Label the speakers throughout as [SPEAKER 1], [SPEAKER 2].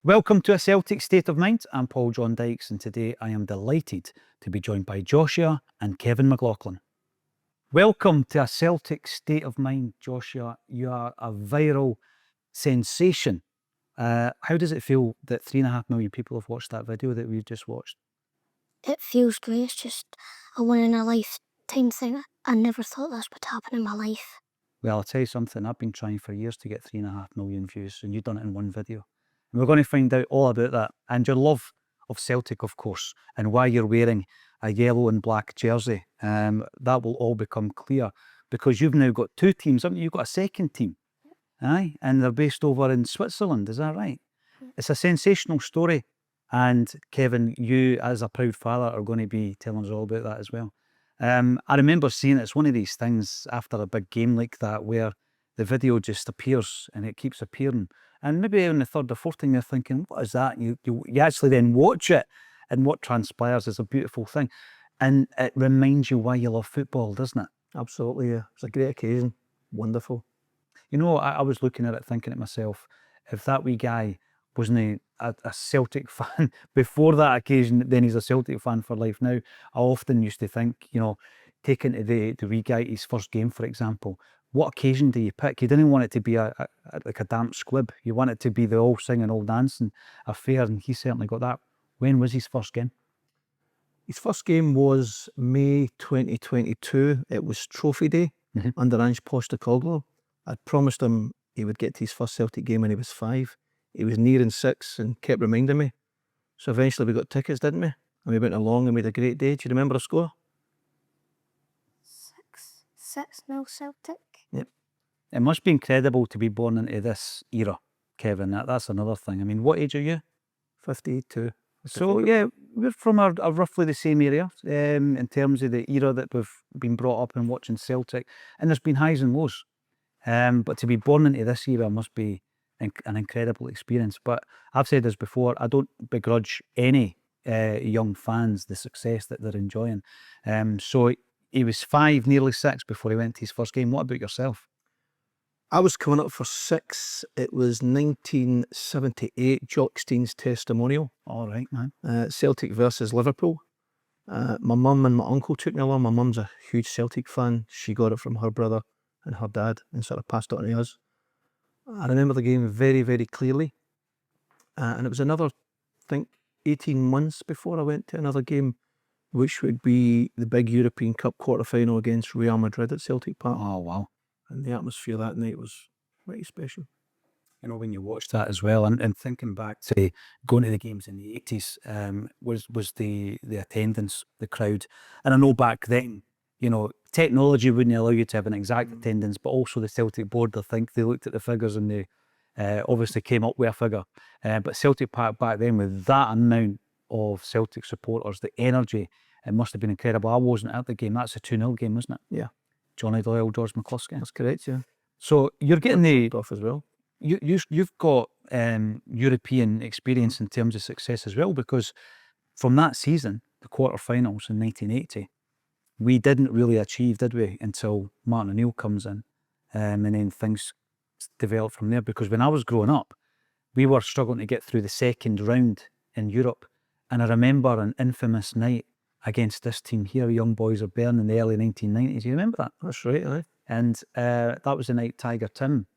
[SPEAKER 1] Welcome to A Celtic State of Mind. I'm Paul John Dykes, and today I am delighted to be joined by Joshua and Kevin McLaughlin. Welcome to A Celtic State of Mind, Joshua. You are a viral sensation. How does it feel that 3.5 million people have watched that video that we've just watched?
[SPEAKER 2] It feels great. It's just a one in a lifetime thing. I never thought this would happen in my life.
[SPEAKER 1] Well, I'll tell you something, I've been trying for years to get 3.5 million views, and you've done it in one video. And we're going to find out all about that, and your love of Celtic, of course, and why you're wearing a yellow and black jersey. That will all become clear, because you've now got two teams, haven't you? You've got a second team, aye? And they're based over in Switzerland, is that right? It's a sensational story, and Kevin, you as a proud father are going to be telling us all about that as well. I remember seeing it's one of these things after a big game like that where the video just appears and it keeps appearing. And maybe on the third or fourth thing you're thinking, what is that? And you actually then watch it, and what transpires is a beautiful thing. And it reminds you why you love football, doesn't it?
[SPEAKER 3] Absolutely, yeah. It's a great occasion. Wonderful.
[SPEAKER 1] You know, I was looking at it thinking to myself, if that wee guy wasn't a Celtic fan before that occasion, then he's a Celtic fan for life now. I often used to think, you know, taking to the wee guy his first game, for example, what occasion do you pick? You didn't want it to be like a damp squib. You want it to be the all singing, all dancing affair, and he certainly got that. When was his first game?
[SPEAKER 3] His first game was May 2022. It was Trophy Day under Ange Postecoglou. I'd promised him he would get to his first Celtic game when he was 5. He was nearing 6 and kept reminding me. So eventually we got tickets, didn't we? And we went along and we had a great day. Do you remember the score?
[SPEAKER 2] 6-0 Celtic.
[SPEAKER 3] Yep.
[SPEAKER 1] It must be incredible to be born into this era, Kevin. That's another thing. I mean, what age are you?
[SPEAKER 3] 52.
[SPEAKER 1] So yeah, we're from a roughly the same area in terms of the era that we've been brought up in watching Celtic, and there's been highs and lows. But to be born into this era must be an incredible experience. But I've said this before, I don't begrudge any young fans the success that they're enjoying. So he was 5, nearly 6 before he went to his first game. What about yourself?
[SPEAKER 3] I was coming up for 6. It was 1978, Jock Stein's testimonial.
[SPEAKER 1] All right, man.
[SPEAKER 3] Celtic versus Liverpool. My mum and my uncle took me along. My mum's a huge Celtic fan. She got it from her brother and her dad and sort of passed it on to us. I remember the game very, very clearly. And it was another, I think, 18 months before I went to another game, which would be the big European Cup quarter-final against Real Madrid at Celtic Park.
[SPEAKER 1] Oh, wow.
[SPEAKER 3] And the atmosphere that night was pretty special.
[SPEAKER 1] You know, when you watch that as well, and thinking back to going to the games in the 80s, was the attendance, the crowd. And I know back then, you know, technology wouldn't allow you to have an exact attendance, but also the Celtic board, I think they looked at the figures and they obviously came up with a figure. But Celtic Park back then, with that amount of Celtic supporters, the energy, it must have been incredible. I wasn't at the game. That's a 2-0 game, wasn't it?
[SPEAKER 3] Yeah.
[SPEAKER 1] Johnny Doyle, George McCluskey.
[SPEAKER 3] That's correct, yeah.
[SPEAKER 1] So you're getting the
[SPEAKER 3] off as well.
[SPEAKER 1] You've got European experience in terms of success as well, because from that season, the quarterfinals in 1980, we didn't really achieve, did we, until Martin O'Neill comes in, and then things developed from there. Because when I was growing up, we were struggling to get through the second round in Europe, and I remember an infamous night against this team here, Young Boys of Bern, in the early 1990s. You remember that?
[SPEAKER 3] That's right, aye.
[SPEAKER 1] And that was the night Tiger Tim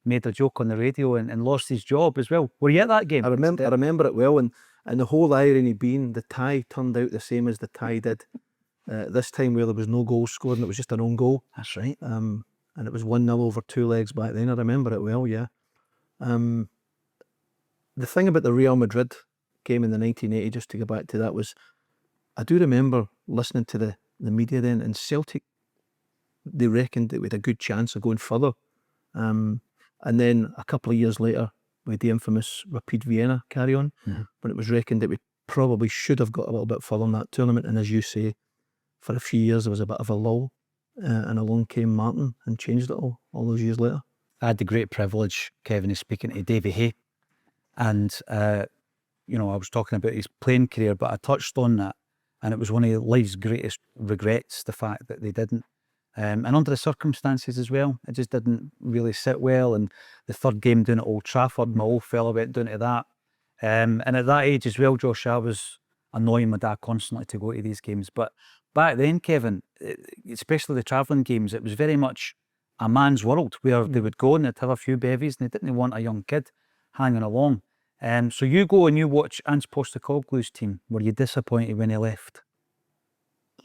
[SPEAKER 1] made a joke on the radio and lost his job as well. Were you at that game?
[SPEAKER 3] I remember it well, and the whole irony being the tie turned out the same as the tie did this time, where there was no goals scored and it was just an own goal.
[SPEAKER 1] That's right.
[SPEAKER 3] And it was 1-0 over 2 legs back then. I remember it well, yeah. The thing about the Real Madrid game in the 1980, just to go back to that, was I do remember listening to the media then, and Celtic, they reckoned that we had a good chance of going further. And then a couple of years later, we had the infamous Rapid Vienna carry-on, when it was reckoned that we probably should have got a little bit further in that tournament. And as you say, for a few years there was a bit of a lull, and along came Martin and changed it all those years later.
[SPEAKER 1] I had the great privilege, Kevin, of speaking to Davy Hay, and you know, I was talking about his playing career, but I touched on that, and it was one of life's greatest regrets, the fact that they didn't. And under the circumstances as well, it just didn't really sit well. And the third game down at Old Trafford, my old fella went down to that. And at that age as well, Josh, I was annoying my dad constantly to go to these games. But back then, Kevin, especially the travelling games, it was very much a man's world where they would go and they'd have a few bevies and they didn't want a young kid hanging along. So you go and you watch Ange Postecoglou's team. Were you disappointed when he left?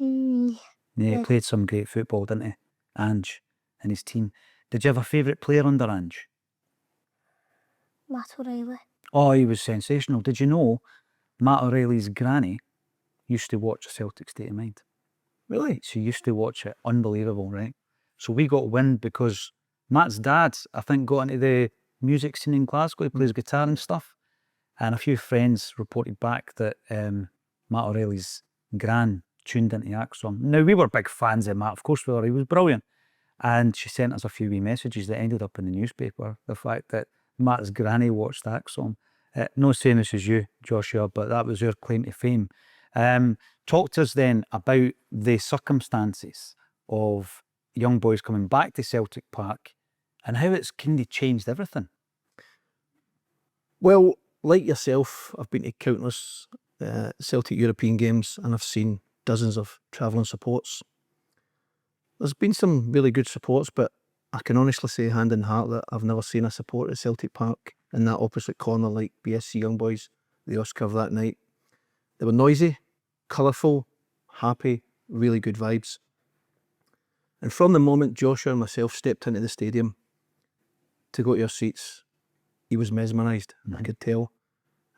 [SPEAKER 2] Mm,
[SPEAKER 1] Yeah, he played some great football, didn't he? Ange and his team. Did you have a favourite player under Ange?
[SPEAKER 2] Matt O'Reilly.
[SPEAKER 1] Oh, he was sensational. Did you know Matt O'Reilly's granny used to watch a Celtic State of Mind?
[SPEAKER 3] Really?
[SPEAKER 1] She used to watch it. Unbelievable, right? So we got wind because Matt's dad, I think, got into the music scene in Glasgow. He plays guitar and stuff. And a few friends reported back that Matt O'Reilly's gran tuned into Acsom. Now, we were big fans of Matt. Of course we were. He was brilliant. And she sent us a few wee messages that ended up in the newspaper. The fact that Matt's granny watched Acsom. No saying this is you, Joshua, but that was her claim to fame. Talk to us then about the circumstances of Young Boys coming back to Celtic Park and how it's kind of changed everything.
[SPEAKER 3] Well, like yourself, I've been to countless Celtic European games and I've seen dozens of travelling supports. There's been some really good supports, but I can honestly say hand in heart that I've never seen a support at Celtic Park in that opposite corner like BSC Young Boys, the Oscar that night. They were noisy, colourful, happy, really good vibes. And from the moment Joshua and myself stepped into the stadium to go to our seats, he was mesmerised, I could tell.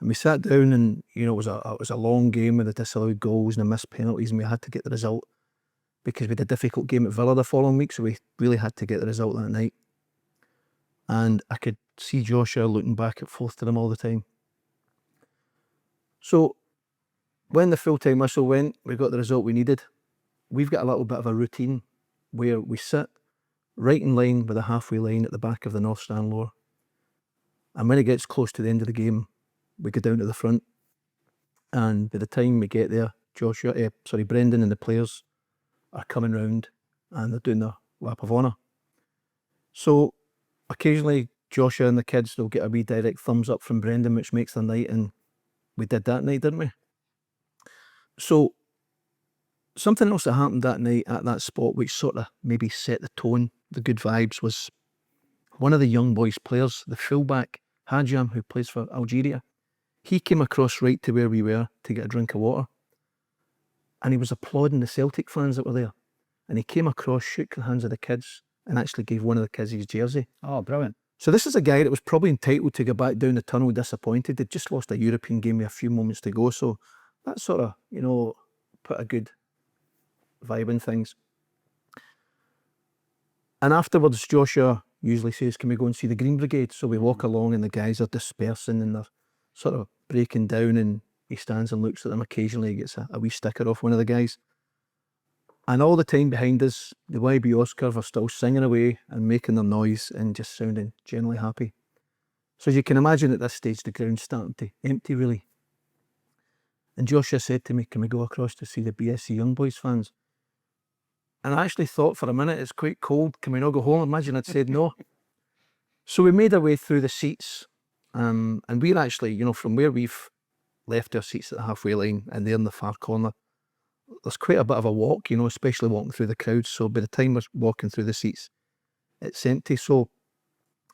[SPEAKER 3] And we sat down and, it was a long game with the disallowed goals and the missed penalties, and we had to get the result because we had a difficult game at Villa the following week, so we really had to get the result that night. And I could see Joshua looking back at Forth to them all the time. So when the full-time whistle went, we got the result we needed. We've got a little bit of a routine where we sit right in line with the halfway line at the back of the North Stand lower. And when it gets close to the end of the game, we go down to the front. And by the time we get there, Brendan and the players are coming round and they're doing their lap of honour. So occasionally Joshua and the kids, they'll get a wee direct thumbs up from Brendan, which makes their night, and we did that night, didn't we? So something else that happened that night at that spot, which sort of maybe set the tone, the good vibes, was one of the Young Boys players, the fullback, Hajam, who plays for Algeria. He came across right to where we were to get a drink of water. And he was applauding the Celtic fans that were there. And he came across, shook the hands of the kids, and actually gave one of the kids his jersey.
[SPEAKER 1] Oh, brilliant.
[SPEAKER 3] So this is a guy that was probably entitled to go back down the tunnel disappointed. They'd just lost a European game with a few moments to go. So that sort of, put a good vibe in things. And afterwards, Joshua usually says, can we go and see the Green Brigade? So we walk along and the guys are dispersing and they're sort of breaking down, and he stands and looks at them occasionally. He gets a wee sticker off one of the guys. And all the time behind us, the YB Oscars are still singing away and making their noise and just sounding generally happy. So as you can imagine, at this stage, the ground's starting to empty, really. And Joshua said to me, can we go across to see the BSC Young Boys fans? And I actually thought for a minute, it's quite cold, can we not go home? Imagine I'd said no. So we made our way through the seats, and we're actually, from where we've left our seats at the halfway line and they're in the far corner, there's quite a bit of a walk, especially walking through the crowds. So by the time we're walking through the seats, it's empty. So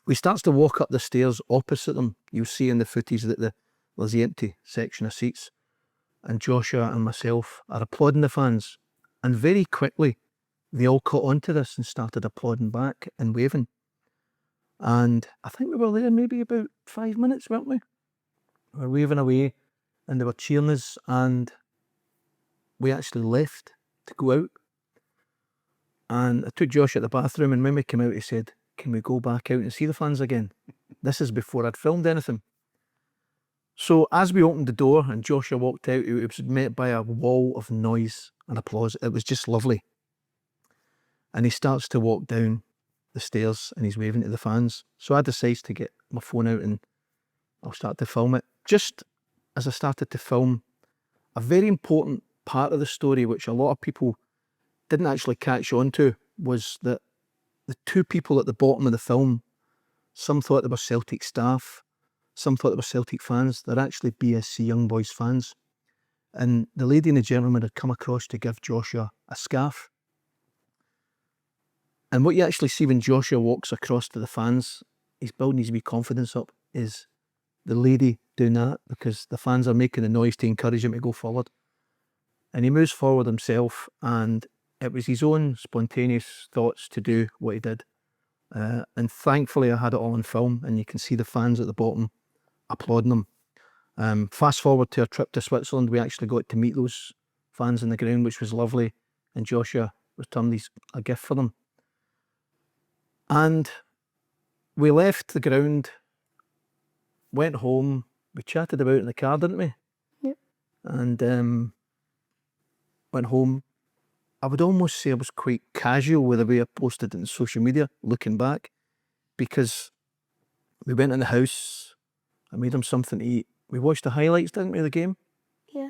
[SPEAKER 3] we starts to walk up the stairs opposite them. You'll see in the footage that there's the empty section of seats. And Joshua and myself are applauding the fans. And very quickly, they all caught on to this and started applauding back and waving. And I think we were there maybe about 5 minutes, weren't we? We were waving away and they were cheering us, and we actually left to go out. And I took Josh at the bathroom, and when we came out, he said, can we go back out and see the fans again? This is before I'd filmed anything. So as we opened the door and Joshua walked out, it was met by a wall of noise and applause. It was just lovely. And he starts to walk down the stairs and he's waving to the fans. So I decided to get my phone out and I'll start to film it. Just as I started to film, a very important part of the story, which a lot of people didn't actually catch on to, was that the two people at the bottom of the film, some thought they were Celtic staff, some thought they were Celtic fans. They're actually BSC Young Boys fans. And the lady and the gentleman had come across to give Joshua a scarf. And what you actually see when Joshua walks across to the fans, he's building his wee confidence up, is the lady doing that because the fans are making the noise to encourage him to go forward. And he moves forward himself, and it was his own spontaneous thoughts to do what he did. And thankfully I had it all on film, and you can see the fans at the bottom applauding him. Fast forward to our trip to Switzerland, we actually got to meet those fans in the ground, which was lovely, and Joshua returned a gift for them. And we left the ground, went home, we chatted about it in the car, didn't we?
[SPEAKER 2] Yep.
[SPEAKER 3] And went home. I would almost say I was quite casual with the way I posted it on social media, looking back, because we went in the house, I made him something to eat. We watched the highlights, didn't we, of the game?
[SPEAKER 2] Yeah.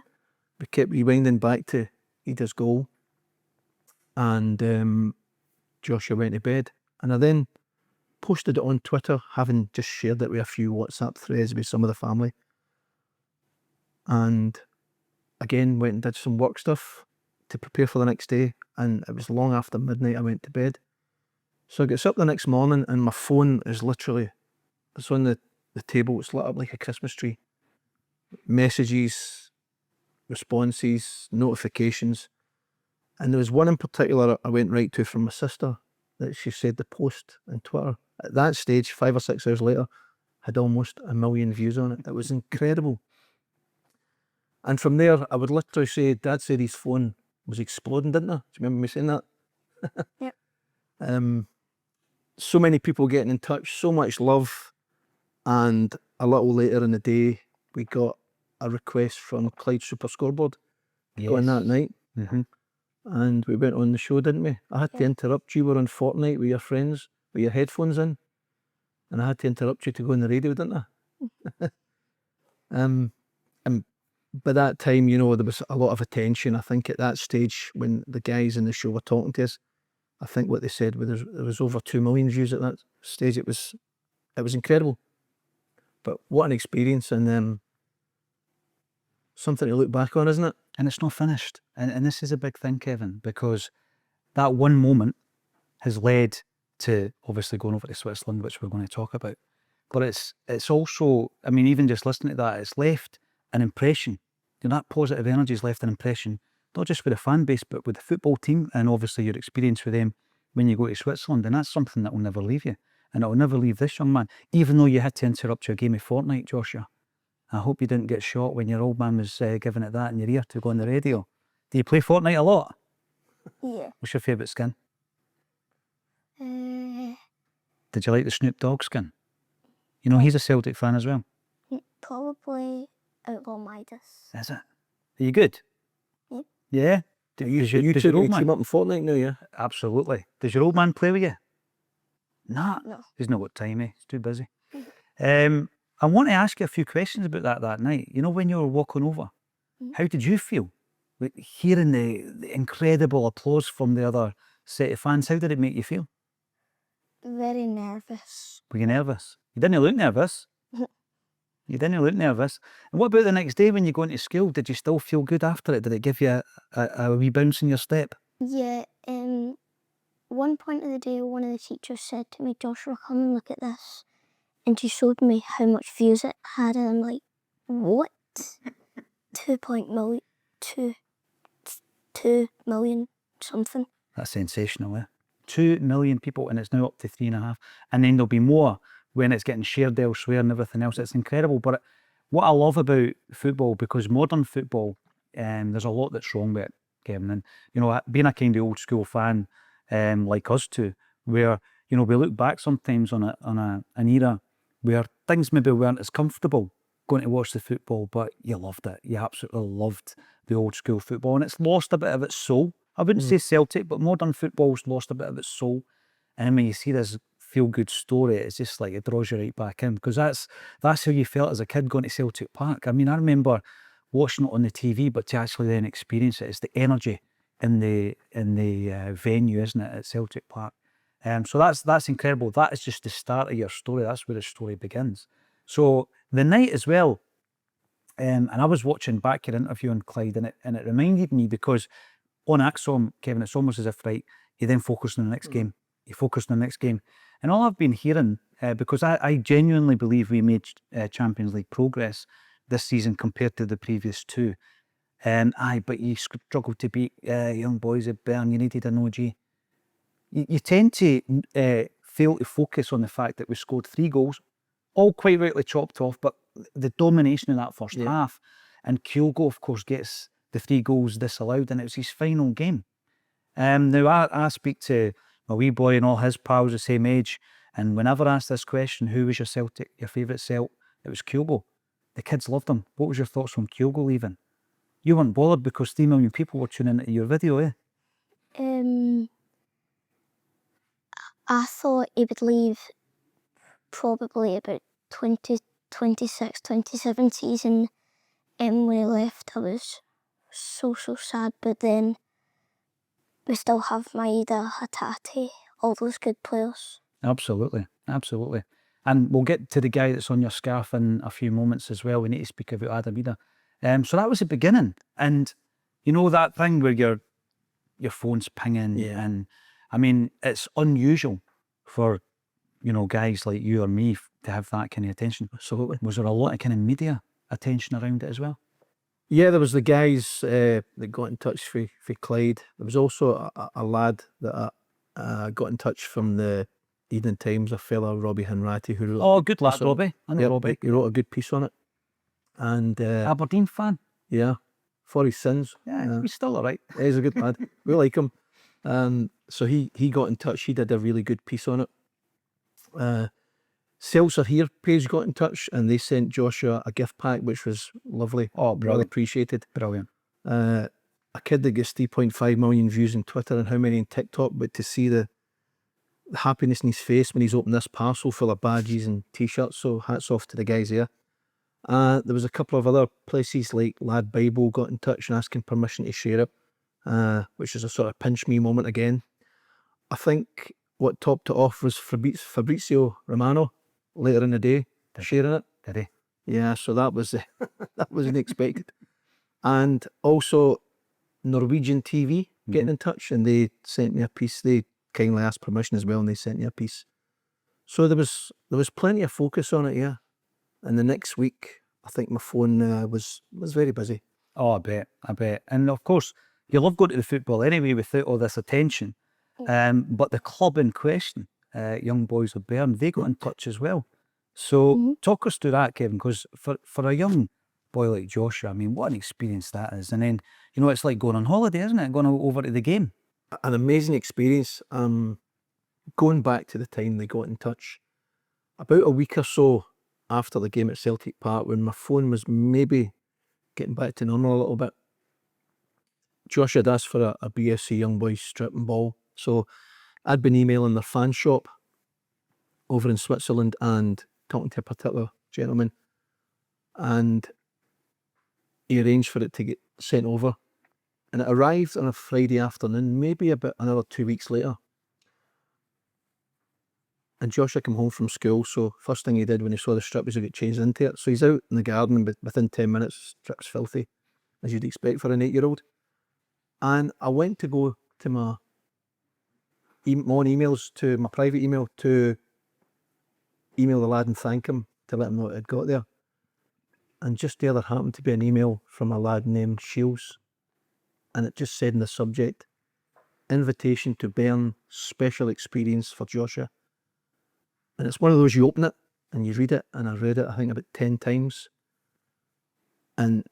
[SPEAKER 3] We kept rewinding back to Ida's goal, and Joshua went to bed. And I then posted it on Twitter, having just shared it with a few WhatsApp threads with some of the family. And again, went and did some work stuff to prepare for the next day. And it was long after midnight I went to bed. So I gets up the next morning and my phone is literally, it's on the table, it's lit up like a Christmas tree. Messages, responses, notifications. And there was one in particular I went right to from my sister that she said the post on Twitter at that stage, 5 or 6 hours later, had almost 1 million views on it. It was incredible. And from there, I would literally say, Dad said his phone was exploding, didn't I? Do you remember me saying that?
[SPEAKER 2] Yep.
[SPEAKER 3] So many people getting in touch, so much love. And a little later in the day, we got a request from Clyde Super Scoreboard to go on that night.
[SPEAKER 1] Mm-hmm.
[SPEAKER 3] And we went on the show, didn't we? I had to
[SPEAKER 2] Yeah.
[SPEAKER 3] interrupt you. We were on Fortnite with your friends, with your headphones in. And I had to interrupt you to go on the radio, didn't I? And by that time, you know, there was a lot of attention. I think at that stage, when the guys in the show were talking to us, I think what they said was there was over 2 million views at that stage. It was incredible. But what an experience, and something to look back on, isn't it?
[SPEAKER 1] And it's not finished. And this is a big thing, Kevin, because that one moment has led to obviously going over to Switzerland, which we're going to talk about. But it's also, I mean, even just listening to that, it's left an impression. You know, that positive energy has left an impression, not just with the fan base, but with the football team, and obviously your experience with them when you go to Switzerland. And that's something that will never leave you. And it will never leave this young man, even though you had to interrupt your game of Fortnite, Joshua. I hope you didn't get shot when your old man was giving it that in your ear to go on the radio. Do you play Fortnite a lot?
[SPEAKER 2] Yeah.
[SPEAKER 1] What's your favourite skin?
[SPEAKER 2] Uh,
[SPEAKER 1] Did you like the Snoop Dogg skin? You know, he's a Celtic fan as well.
[SPEAKER 2] Probably Outlaw Midas.
[SPEAKER 1] Is it? Are you good?
[SPEAKER 2] Yep.
[SPEAKER 1] Yeah?
[SPEAKER 3] You
[SPEAKER 1] Does
[SPEAKER 3] two
[SPEAKER 1] your old
[SPEAKER 3] team
[SPEAKER 1] man?
[SPEAKER 3] up in Fortnite now, yeah?
[SPEAKER 1] Absolutely. Does your old man play with you? Nah.
[SPEAKER 2] No.
[SPEAKER 1] He's not got time, he's too busy. I want to ask you a few questions about that night. You know, when you were walking over, how did you feel? Like, hearing the incredible applause from the other set of fans, how did it make you feel?
[SPEAKER 2] Very nervous.
[SPEAKER 1] Were you nervous? You didn't look nervous. You didn't look nervous. And what about the next day when you go into school? Did you still feel good after it? Did it give you a wee bounce in your step?
[SPEAKER 2] Yeah. One point of the day, one of the teachers said to me, "Joshua, come and look at this." And she showed me how much views it had, and I'm like, what? 2 million something.
[SPEAKER 1] That's sensational, eh? 2 million people, and it's now up to 3.5. And then there'll be more when it's getting shared elsewhere and everything else. It's incredible. But what I love about football, because modern football, there's a lot that's wrong with it, Kevin. And, you know, being a kind of old school fan, like us two, where, you know, we look back sometimes on an era where things maybe weren't as comfortable going to watch the football, but you loved it. You absolutely loved the old school football, and it's lost a bit of its soul. I wouldn't say Celtic, but modern football's lost a bit of its soul. And then when you see this feel-good story, it's just like it draws you right back in, because that's how you felt as a kid going to Celtic Park. I mean, I remember watching it on the TV, but to actually then experience it, it's the energy in the venue, isn't it, at Celtic Park? So that's incredible. That is just the start of your story. That's where the story begins. So the night as well, and I was watching back your interview on Clyde, and it reminded me, because on Acsom, Kevin, it's almost as if, right, you then focus on the next game. You focus on the next game. And all I've been hearing, because I genuinely believe we made Champions League progress this season compared to the previous two. But you struggled to beat Young Boys at Bern. You needed an OG. You tend to fail to focus on the fact that we scored 3 goals, all quite rightly chopped off, but the domination in that first half. And Kyogo, of course, gets the 3 goals disallowed, and it was his final game. Now, I speak to my wee boy and all his pals the same age, and whenever I asked this question, who was your Celtic, your favourite Celt, it was Kyogo. The kids loved him. What was your thoughts from Kyogo leaving? You weren't bothered because 3 million people were tuning into your video, eh?
[SPEAKER 2] I thought he would leave probably about 2026, 27 season. When he left, I was so sad. But then we still have Maeda, Hatate, all those good players.
[SPEAKER 1] Absolutely, absolutely. And we'll get to the guy that's on your scarf in a few moments as well. We need to speak about Adamida. So that was the beginning. And you know that thing where your phone's pinging, and I mean, it's unusual for, guys like you or me to have that kind of attention.
[SPEAKER 3] Absolutely.
[SPEAKER 1] Was there a lot of kind of media attention around it as well?
[SPEAKER 3] Yeah, there was the guys that got in touch for Clyde. There was also a lad that got in touch from the Evening Times, a fella, Robbie Henratty, who wrote...
[SPEAKER 1] Oh, good lad, Robbie. I know Robbie.
[SPEAKER 3] He wrote a good piece on it. And
[SPEAKER 1] Aberdeen fan.
[SPEAKER 3] Yeah, for his sins.
[SPEAKER 1] Yeah, he's still all right.
[SPEAKER 3] Yeah, he's a good lad. We like him. So he got in touch. He did a really good piece on it. Seltzer Here page got in touch, and they sent Joshua a gift pack, which was lovely.
[SPEAKER 1] Oh, brilliant.
[SPEAKER 3] Well appreciated.
[SPEAKER 1] Brilliant.
[SPEAKER 3] A kid that gets 3.5 million views on Twitter and how many on TikTok, but to see the happiness in his face when he's opened this parcel full of badges and t-shirts, so hats off to the guys there. There was a couple of other places like Lad Bible got in touch and asking permission to share it, which is a sort of pinch me moment again. I think what topped it off was Fabrizio Romano later in the day sharing it.
[SPEAKER 1] Did he?
[SPEAKER 3] Yeah, so that was that was unexpected. And also Norwegian TV getting in touch, and they sent me a piece. They kindly asked permission as well, and they sent me a piece. So there was plenty of focus on it, yeah. And the next week, I think my phone was very busy.
[SPEAKER 1] Oh, I bet. And of course, you love going to the football anyway without all this attention. But the club in question, Young Boys of Bern, they got in touch as well. So talk us through that, Kevin, because for a young boy like Joshua, I mean, what an experience that is. And then, it's like going on holiday, isn't it? Going over to the game.
[SPEAKER 3] An amazing experience. Going back to the time they got in touch, about a week or so after the game at Celtic Park, when my phone was maybe getting back to normal a little bit, Josh had asked for a BSC Young Boys strip and ball. So I'd been emailing their fan shop over in Switzerland and talking to a particular gentleman, and he arranged for it to get sent over. And it arrived on a Friday afternoon, maybe about another 2 weeks later. And Joshua came home from school, so first thing he did when he saw the strip was to get changed into it. So he's out in the garden, but within 10 minutes, strip's filthy, as you'd expect for an 8-year-old. And I went to go to my own emails, to my private email, to email the lad and thank him, to let him know it had got there. And just there happened to be an email from a lad named Shields, and it just said in the subject, invitation to Bern, special experience for Joshua. And it's one of those, you open it and you read it, and I read it, I think, about 10 times. And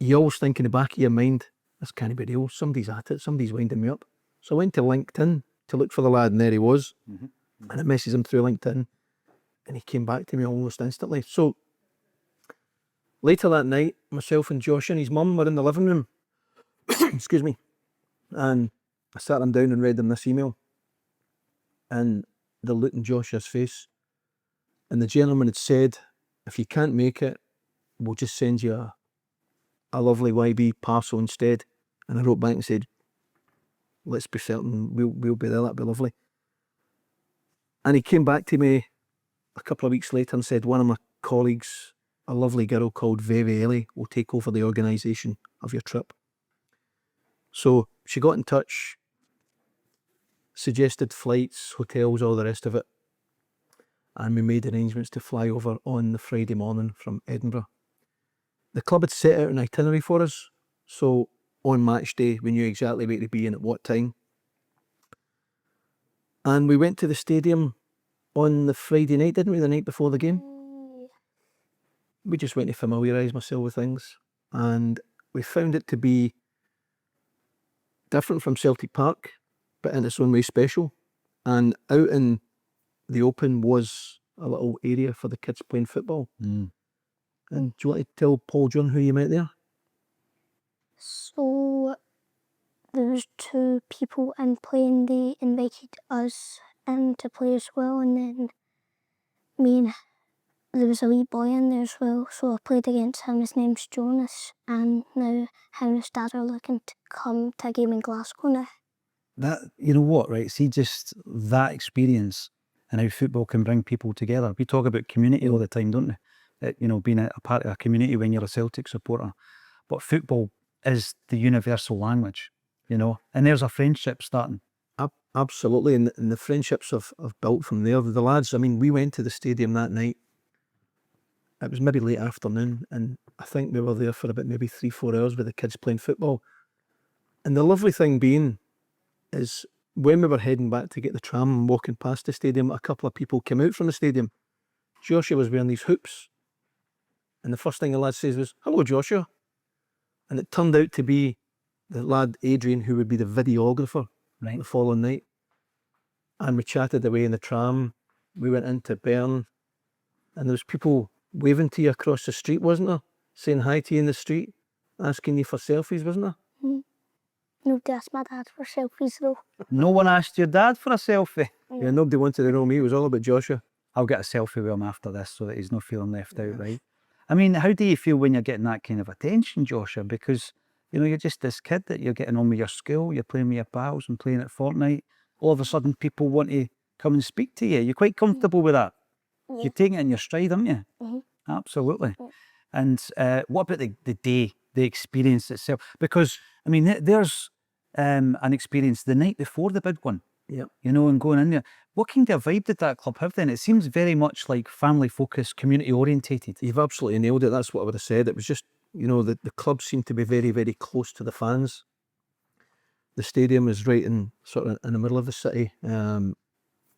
[SPEAKER 3] you always think in the back of your mind, this can't be real, somebody's at it, somebody's winding me up. So I went to LinkedIn to look for the lad, and there he was. And I messaged him through LinkedIn, and he came back to me almost instantly. So later that night, myself and Josh and his mum were in the living room, excuse me, and I sat him down and read him this email, and the look in Joshua's face, and the gentleman had said, if you can't make it, we'll just send you a lovely YB parcel instead. And I wrote back and said, let's be certain we'll be there, that'd be lovely. And he came back to me a couple of weeks later and said, one of my colleagues a lovely girl called Vivielle will take over the organisation of your trip. So she got in touch, suggested flights, hotels, all the rest of it. And we made arrangements to fly over on the Friday morning from Edinburgh. The club had set out an itinerary for us, so on match day we knew exactly where to be and at what time. And we went to the stadium on the Friday night, didn't we, the night before the game? We just went to familiarise myself with things, and we found it to be different from Celtic Park, but in its own way special. And out in the open was a little area for the kids playing football. And do you want to tell Paul John who you met there?
[SPEAKER 2] So there was 2 people in playing. They invited us in to play as well, and then there was a wee boy in there as well, so I played against him. His name's Jonas, and now him and his dad are looking to come to a game in Glasgow now.
[SPEAKER 1] That, you know what, right? See, just that experience and how football can bring people together. We talk about community all the time, don't we? You know, being a part of a community when you're a Celtic supporter. But football is the universal language, you know, and there's a friendship starting.
[SPEAKER 3] Absolutely, and the friendships have built from there. The lads, I mean, we went to the stadium that night. It was maybe late afternoon, and I think we were there for about maybe 3-4 hours with the kids playing football. And the lovely thing being is when we were heading back to get the tram and walking past the stadium, a couple of people came out from the stadium. Joshua was wearing these hoops, and the first thing the lad says was, "Hello, Joshua." And it turned out to be the lad Adrian, who would be the videographer the following night. And we chatted away in the tram. We went into Bern, and there was people waving to you across the street, wasn't there? Saying hi to you in the street, asking you for selfies, wasn't there?
[SPEAKER 2] Nobody asked my dad for selfies though.
[SPEAKER 1] No one asked your dad for a selfie.
[SPEAKER 3] Yeah, nobody wanted to know me. It was all about Joshua.
[SPEAKER 1] I'll get a selfie with him after this so that he's not feeling left out, right? I mean, how do you feel when you're getting that kind of attention, Joshua? Because, you know, you're just this kid that you're getting on with your school, you're playing with your pals and playing at Fortnite. All of a sudden, people want to come and speak to you. You're quite comfortable with that.
[SPEAKER 2] Yeah.
[SPEAKER 1] You're taking it in your stride, aren't you? Absolutely. And what about the day, the experience itself? Because, I mean, there's an experience the night before the big one.
[SPEAKER 3] Yep.
[SPEAKER 1] You know, and going in there. What kind of vibe did that club have then? It seems very much like family focused, community orientated.
[SPEAKER 3] You've absolutely nailed it. That's what I would have said. It was just, you know, the club seemed to be very, very close to the fans. The stadium is right in sort of in the middle of the city.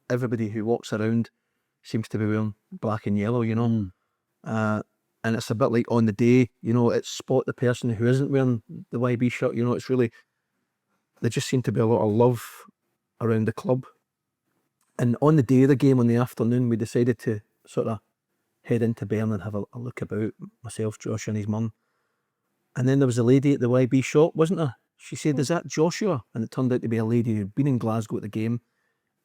[SPEAKER 3] Everybody who walks around seems to be wearing black and yellow, you know. And it's a bit like on the day, you know, it's spot the person who isn't wearing the YB shirt, you know, it's really, there just seemed to be a lot of love around the club. And on the day of the game, on the afternoon, we decided to sort of head into Bern and have a look about, myself, Josh and his mum. And then there was a lady at the YB shop, wasn't there? She said, "Is that Joshua?" And it turned out to be a lady who'd been in Glasgow at the game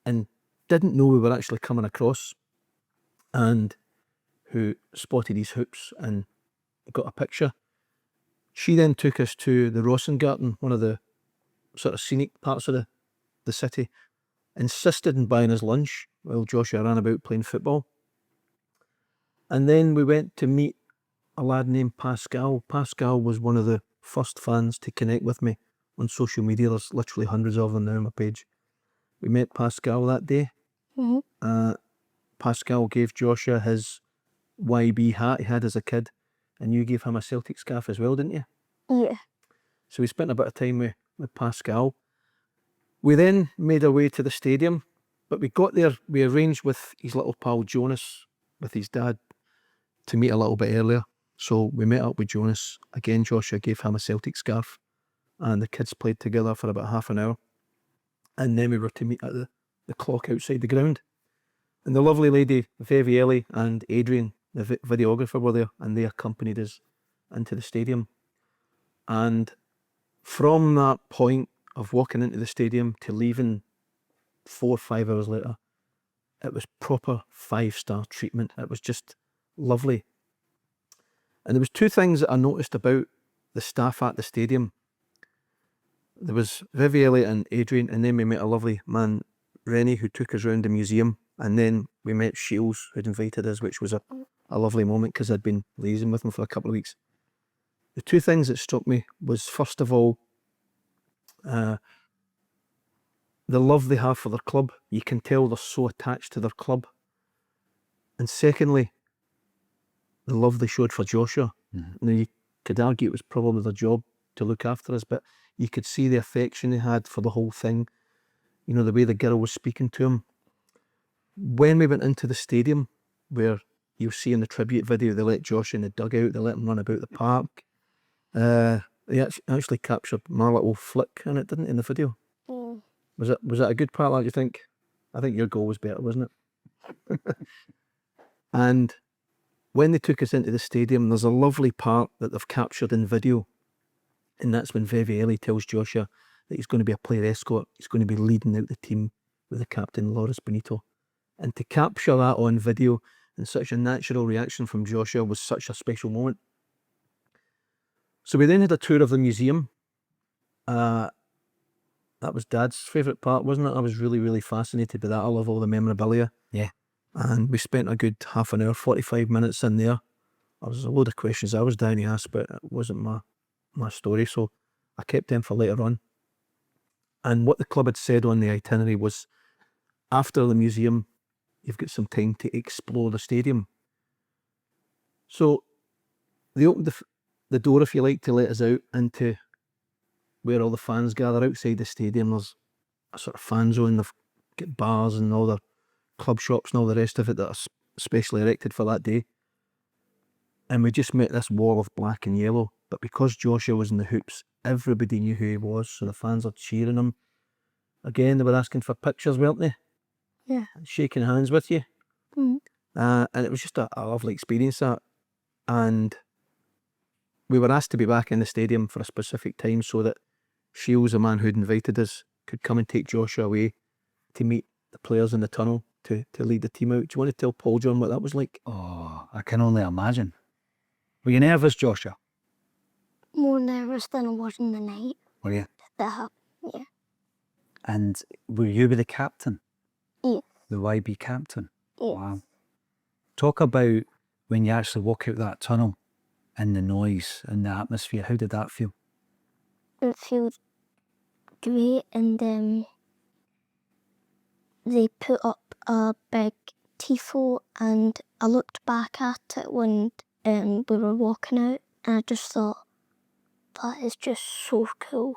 [SPEAKER 3] and didn't know we were actually coming across, and who spotted his hoops and got a picture. She then took us to the Rosengarten, one of the sort of scenic parts of the city, insisted on buying us lunch while Joshua ran about playing football. And then we went to meet a lad named Pascal. Pascal was one of the first fans to connect with me on social media. There's literally hundreds of them now on my page. We met Pascal that day. Pascal gave Joshua his YB hat he had as a kid, and you gave him a Celtic scarf as well, didn't you?
[SPEAKER 2] Yeah.
[SPEAKER 3] So we spent a bit of time with Pascal. We then made our way to the stadium, but we got there, we arranged with his little pal Jonas, with his dad, to meet a little bit earlier. So we met up with Jonas. Again, Joshua gave him a Celtic scarf, and the kids played together for about half an hour. And then we were to meet at the clock outside the ground. And the lovely lady, Vivielle and Adrian, the videographer, were there, and they accompanied us into the stadium. And from that point of walking into the stadium to leaving 4 or 5 hours later, it was proper 5-star treatment. It was just lovely. And there was 2 things that I noticed about the staff at the stadium. There was Vivielle and Adrian, and then we met a lovely man, Rennie, who took us around the museum. And then we met Shields, who'd invited us, which was a a lovely moment because I'd been liaising with them for a couple of weeks. The two things that struck me was, first of all, the love they have for their club. You can tell they're so attached to their club. And secondly, the love they showed for Joshua. Now, you could argue it was probably their job to look after us, but you could see the affection they had for the whole thing. You know, the way the girl was speaking to him. When we went into the stadium, where you'll see in the tribute video, they let Josh in the dugout, they let him run about the park. They actually captured my little flick in it, didn't they, in the video?
[SPEAKER 2] Mm.
[SPEAKER 3] Was that a good part, like, do you think? I think your goal was better, wasn't it? And when they took us into the stadium, there's a lovely part that they've captured in video. And that's when Vivielli tells Joshua that he's going to be a player escort. He's going to be leading out the team with the captain, Loris Benito. And to capture that on video and such a natural reaction from Joshua was such a special moment. So we then had a tour of the museum. That was Dad's favourite part, wasn't it? I was really, really fascinated by that. I love all the memorabilia.
[SPEAKER 1] Yeah.
[SPEAKER 3] And we spent a good half an hour, 45 minutes in there. There was a load of questions I was down to ask, but it wasn't my story, so I kept them for later on. And what the club had said on the itinerary was, after the museum, you've got some time to explore the stadium. So they opened the door, if you like, to let us out into where all the fans gather outside the stadium. There's a sort of fan zone. They've got bars and all their club shops and all the rest of it that are specially erected for that day. And we just met this wall of black and yellow. But because Joshua was in the hoops, everybody knew who he was. So the fans are cheering him. Again, they were asking for pictures, weren't they?
[SPEAKER 2] Yeah.
[SPEAKER 3] Shaking hands with you.
[SPEAKER 2] Mm.
[SPEAKER 3] And it was just a lovely experience, that. And we were asked to be back in the stadium for a specific time so that Shields, the man who'd invited us, could come and take Joshua away to meet the players in the tunnel to lead the team out. Do you want to tell Paul John what that was like?
[SPEAKER 1] Oh, I can only imagine. Were you nervous, Joshua?
[SPEAKER 2] More nervous than I was in the night.
[SPEAKER 1] Were you?
[SPEAKER 2] That happened, yeah.
[SPEAKER 1] And were you the captain?
[SPEAKER 2] Yeah.
[SPEAKER 1] The YB captain?
[SPEAKER 2] Yeah.
[SPEAKER 1] Wow. Talk about when you actually walk out that tunnel and the noise and the atmosphere. How did that feel?
[SPEAKER 2] It feels great, and they put up a big tifo, and I looked back at it when we were walking out, and I just thought, that is just so cool.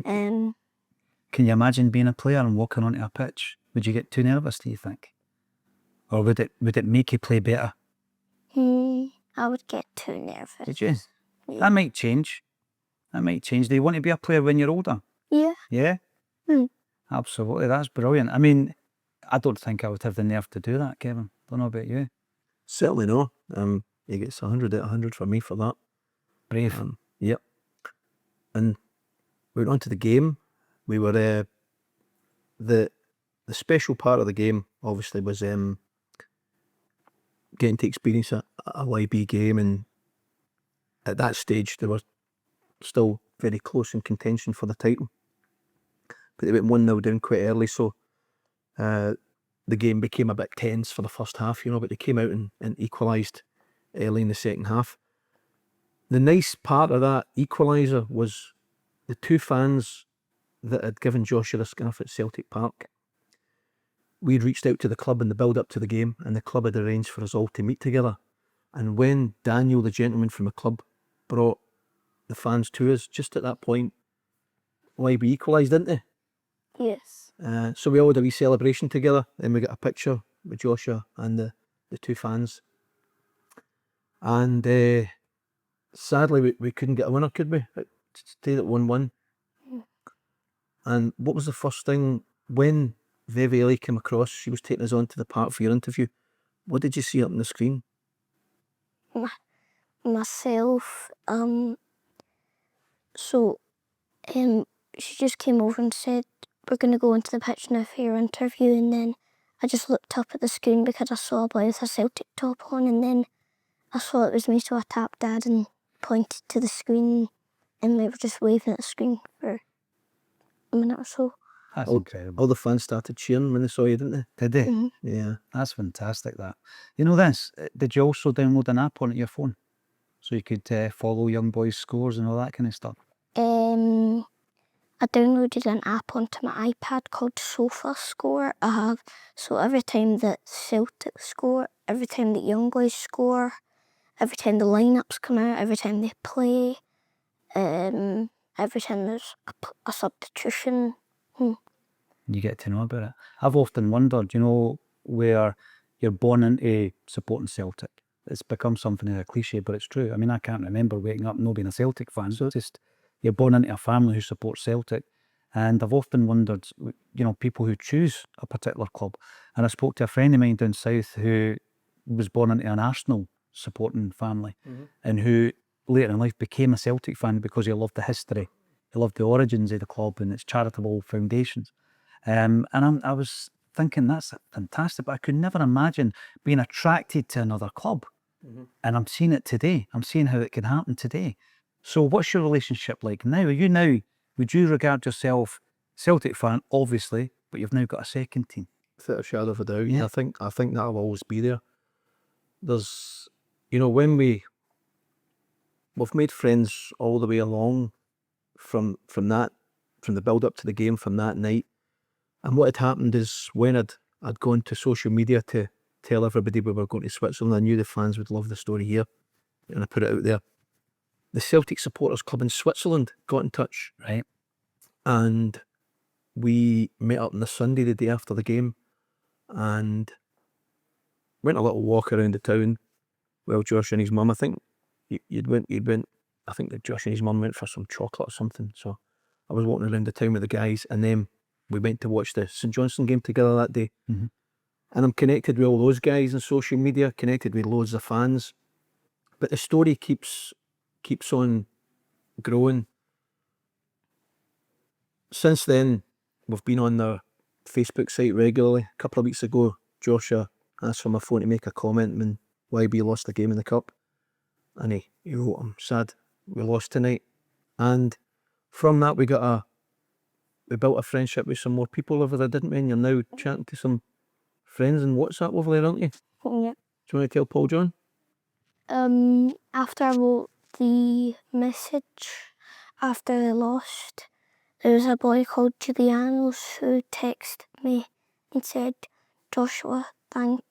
[SPEAKER 1] Can you imagine being a player and walking onto a pitch? Would you get too nervous, do you think? Or would it make you play better?
[SPEAKER 2] I would get too nervous.
[SPEAKER 1] Did you?
[SPEAKER 2] Yeah.
[SPEAKER 1] That might change. That might change. Do you want to be a player when you're older?
[SPEAKER 2] Yeah.
[SPEAKER 1] Yeah?
[SPEAKER 2] Mm.
[SPEAKER 1] Absolutely. That's brilliant. I mean, I don't think I would have the nerve to do that, Kevin. Don't know about you.
[SPEAKER 3] Certainly no. He gets 100 out of 100 for me for that.
[SPEAKER 1] Brave.
[SPEAKER 3] Yep. And we went on to the game. We were the special part of the game obviously was getting to experience a YB game, and at that stage they were still very close in contention for the title. But they went 1-0 down quite early, so the game became a bit tense for the first half, but they came out and equalised early in the second half. The nice part of that equaliser was the two fans that had given Joshua the scarf at Celtic Park. We'd reached out to the club in the build-up to the game, and the club had arranged for us all to meet together. And when Daniel, the gentleman from the club, brought the fans to us, just at that point, YB equalised, didn't they?
[SPEAKER 2] Yes.
[SPEAKER 3] So we all had a wee celebration together, and we got a picture with Joshua and the two fans. And sadly, we couldn't get a winner, could we? It stayed at 1-1. And what was the first thing when Vivielli came across? She was taking us on to the park for your interview. What did you see up on the screen?
[SPEAKER 2] Myself. So she just came over and said, we're going to go into the pitch now for your interview, and then I just looked up at the screen because I saw a boy with a Celtic top on, and then I saw it was me, so I tapped Dad and pointed to the screen, and we were just waving at the screen for a minute or so.
[SPEAKER 1] That's
[SPEAKER 3] all,
[SPEAKER 1] incredible.
[SPEAKER 3] all the fans started cheering when they saw you, didn't they?
[SPEAKER 1] Did they?
[SPEAKER 2] Mhm.
[SPEAKER 3] Yeah.
[SPEAKER 1] That's fantastic, that. You know this, did you also download an app onto your phone? So you could follow Young Boys scores and all that kind of stuff?
[SPEAKER 2] I downloaded an app onto my iPad called Sofa Score. So every time that Celtic score, every time that Young Boys score, every time the lineups come out, every time they play, every time there's a substitution.
[SPEAKER 1] You get to know about it. I've often wondered, you know, where you're born into supporting Celtic. It's become something of a cliche, but it's true. I mean, I can't remember waking up and not being a Celtic fan. So it's just, you're born into a family who supports Celtic. And I've often wondered, you know, people who choose a particular club. And I spoke to a friend of mine down south who was born into an Arsenal supporting family and who later in life became a Celtic fan because he loved the history. He loved the origins of the club and its charitable foundations. And I was thinking, that's fantastic, but I could never imagine being attracted to another club. And I'm seeing it today. I'm seeing how it can happen today. So what's your relationship like now? Would you regard yourself Celtic fan, obviously, but you've now got a second team?
[SPEAKER 3] Without a shadow of a doubt.
[SPEAKER 1] Yeah.
[SPEAKER 3] I think that'll always be there. There's, you know, when we've made friends all the way along from the build up to the game, from that night. And what had happened is when I'd gone to social media to tell everybody we were going to Switzerland, I knew the fans would love the story here, and I put it out there. The Celtic Supporters Club in Switzerland got in touch,
[SPEAKER 1] Right.
[SPEAKER 3] and we met up on the Sunday, the day after the game, and went a little walk around the town. Well, Josh and his mum, I think you'd went. I think that Josh and his mum went for some chocolate or something. So I was walking around the town with the guys, and then we went to watch the St Johnstone game together that day.
[SPEAKER 1] Mhm.
[SPEAKER 3] And I'm connected with all those guys on social media, connected with loads of fans. But the story keeps on growing. Since then, we've been on the Facebook site regularly. A couple of weeks ago, Joshua asked for my phone to make a comment when YB lost the game in the cup. And he wrote, "I'm sad we lost tonight." And from that, we built a friendship with some more people over there, didn't we? And you're now chatting to some friends on WhatsApp over there, aren't you? Do
[SPEAKER 2] Yeah.
[SPEAKER 3] you want to tell Paul John?
[SPEAKER 2] After I wrote the message after they lost, there was a boy called Julianos who texted me and said, "Joshua, thank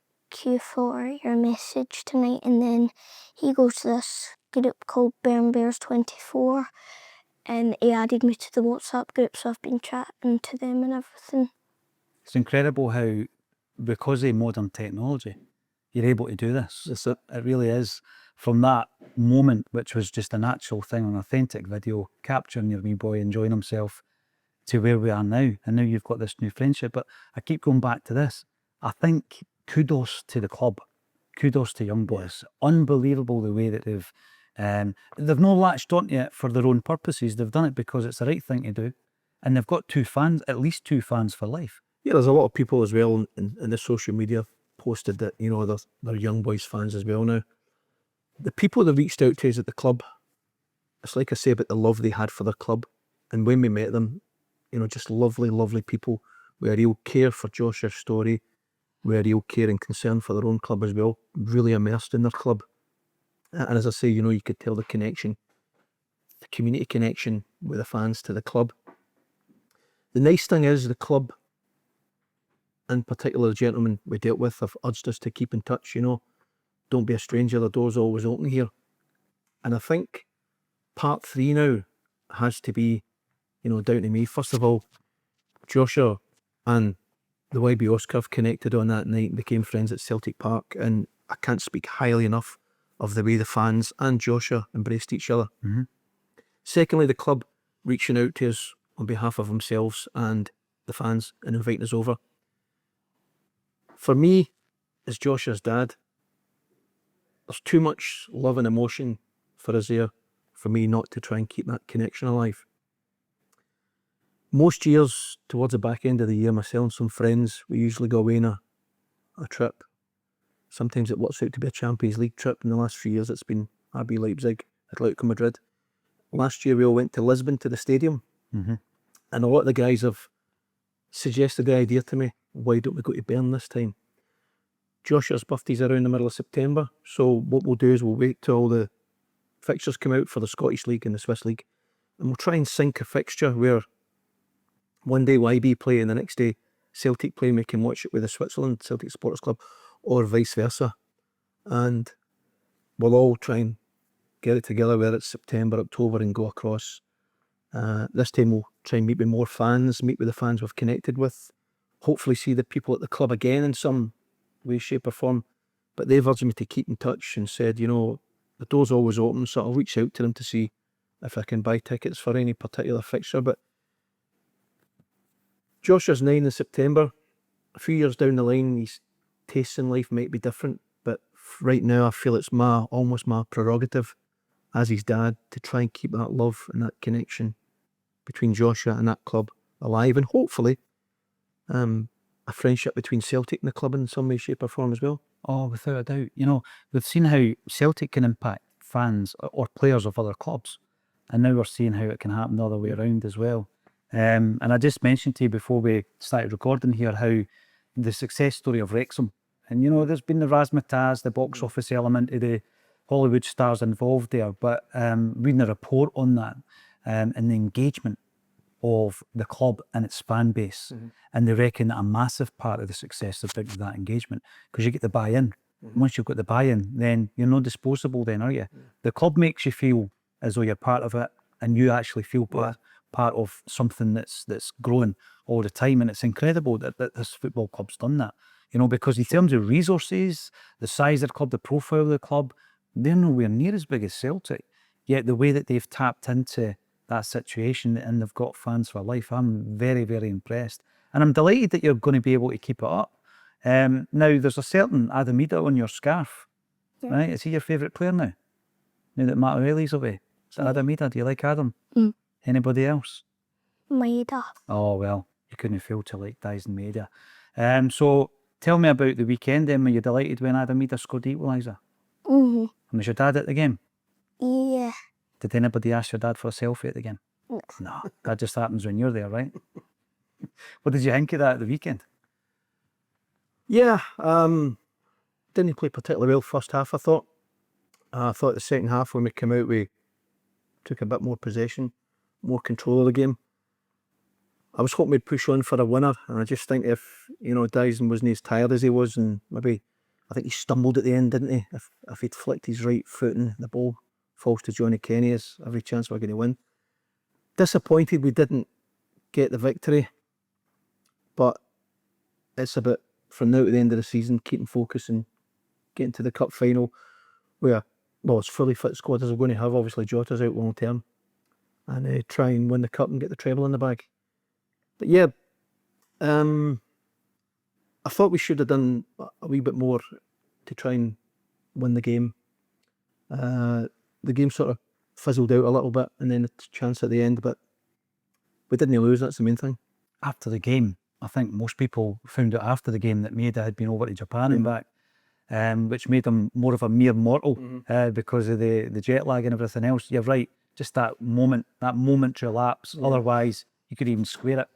[SPEAKER 2] you for your message tonight." And then he goes to this group called Burn Bears 24 and he added me to the WhatsApp group, so I've been chatting to them and everything.
[SPEAKER 1] It's incredible how, because of modern technology, you're able to do this. It really is. From that moment, which was just a natural thing, an authentic video, capturing your wee boy enjoying himself, to where we are now. And now you've got this new friendship. But I keep going back to this. I think kudos to the club. Kudos to Young Boys. Unbelievable the way that they've not latched onto it for their own purposes. They've done it because it's the right thing to do. And they've got at least two fans for life.
[SPEAKER 3] Yeah, there's a lot of people as well in the social media posted that, you know, they're Young Boys fans as well now. The people that reached out to us at the club, it's like I say about the love they had for their club. And when we met them, you know, just lovely, lovely people with a real care for Joshua's story, with a real care and concern for their own club as well, really immersed in their club. And as I say, you know, you could tell the connection, the community connection with the fans to the club. The nice thing is the club, in particular the gentlemen we dealt with, have urged us to keep in touch, you know. Don't be a stranger, the door's always open here. And I think part 3 now has to be, you know, down to me. First of all, Joshua and the YB Oscar have connected on that night and became friends at Celtic Park, and I can't speak highly enough of the way the fans and Joshua embraced each other.
[SPEAKER 1] Mhm.
[SPEAKER 3] Secondly, the club reaching out to us on behalf of themselves and the fans and inviting us over. For me, as Joshua's dad, there's too much love and emotion for us there for me not to try and keep that connection alive. Most years, towards the back end of the year, myself and some friends, we usually go away on a trip. Sometimes it works out to be a Champions League trip. In the last few years, it's been RB Leipzig, Atletico Madrid. Last year, we all went to Lisbon to the stadium.
[SPEAKER 1] Mhm.
[SPEAKER 3] And a lot of the guys have suggested the idea to me, why don't we go to Bern this time? Joshua's birthday's around the middle of September, so what we'll do is we'll wait till all the fixtures come out for the Scottish League and the Swiss League, and we'll try and sync a fixture where one day YB play and the next day Celtic play, and we can watch it with the Switzerland Celtic Supporters Club, or vice versa. And we'll all try and get it together, whether it's September, October, and go across. This time we'll try and meet with more fans, meet with the fans we've connected with, hopefully see the people at the club again in some way, shape or form. But they've urged me to keep in touch and said, you know, the door's always open, so I'll reach out to them to see if I can buy tickets for any particular fixture. But Joshua's 9 in September. A few years down the line, his tastes in life might be different, but right now I feel it's almost my prerogative as his dad to try and keep that love and that connection between Joshua and that club alive, and hopefully a friendship between Celtic and the club in some way, shape or form as well.
[SPEAKER 1] Oh, without a doubt. You know, we've seen how Celtic can impact fans or players of other clubs, and now we're seeing how it can happen the other way around as well. And I just mentioned to you before we started recording here how the success story of Wrexham, and you know, there's been the razzmatazz, the box office element of the Hollywood stars involved there, but reading a report on that and the engagement of the club and its fan base, and they reckon that a massive part of the success is because of that engagement, because you get the buy-in. Once you've got the buy-in, then you're not disposable then, are you? The club makes you feel as though you're part of it, and you actually feel part of something that's growing all the time, and it's incredible that this football club's done that. You know, because in terms of resources, the size of the club, the profile of the club, they're nowhere near as big as Celtic. Yet the way that they've tapped into that situation and they've got fans for life, I'm very, very impressed. And I'm delighted that you're going to be able to keep it up. Now, there's a certain Adamida on your scarf, right? Is he your favourite player now? Now that Matt O'Reilly's away? Is it Adamida? Do you like Adam? Anybody else?
[SPEAKER 2] Maida.
[SPEAKER 1] Oh, well, you couldn't fail to like Dyson Maida. So tell me about the weekend then. Were you delighted when Adamida scored the equaliser? And was your dad at the game?
[SPEAKER 2] Yeah.
[SPEAKER 1] Did anybody ask your dad for a selfie at the game?
[SPEAKER 2] No.
[SPEAKER 1] No, that just happens when you're there, right? What did you think of that at the weekend?
[SPEAKER 3] Yeah, didn't play particularly well first half, I thought. I thought the second half when we came out, we took a bit more possession, more control of the game. I was hoping we'd push on for a winner, and I just think if, you know, Dyson wasn't as tired as he was, and maybe, I think he stumbled at the end, didn't he? If he'd flicked his right foot and the ball falls to Johnny Kenny, is every chance we're going to win. Disappointed we didn't get the victory, but it's about, from now to the end of the season, keeping focus and getting to the cup final where, well, as fully fit squad as we're going to have. Obviously Jota's out long term, and try and win the cup and get the treble in the bag. But yeah, I thought we should have done a wee bit more to try and win the game. The game sort of fizzled out a little bit, and then a chance at the end, but we didn't lose, that's the main thing.
[SPEAKER 1] After the game, I think most people found out after the game that Maida had been over to Japan and back, which made him more of a mere mortal because of the jet lag and everything else. You're right, just that momentary lapse. Otherwise, you could even square it.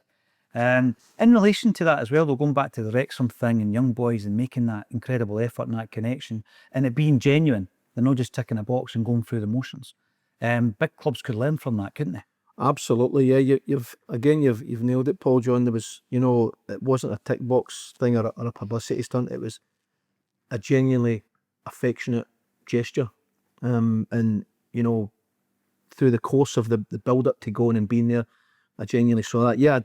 [SPEAKER 1] In relation to that as well, though, going back to the Wrexham thing and Young Boys and making that incredible effort and that connection and it being genuine, they're not just ticking a box and going through the motions. Big clubs could learn from that, couldn't they?
[SPEAKER 3] Absolutely, yeah. You've nailed it, Paul John. There was, you know, it wasn't a tick box thing or a publicity stunt. It was a genuinely affectionate gesture, and you know, through the course of the build up to going and being there, I genuinely saw that. Yeah,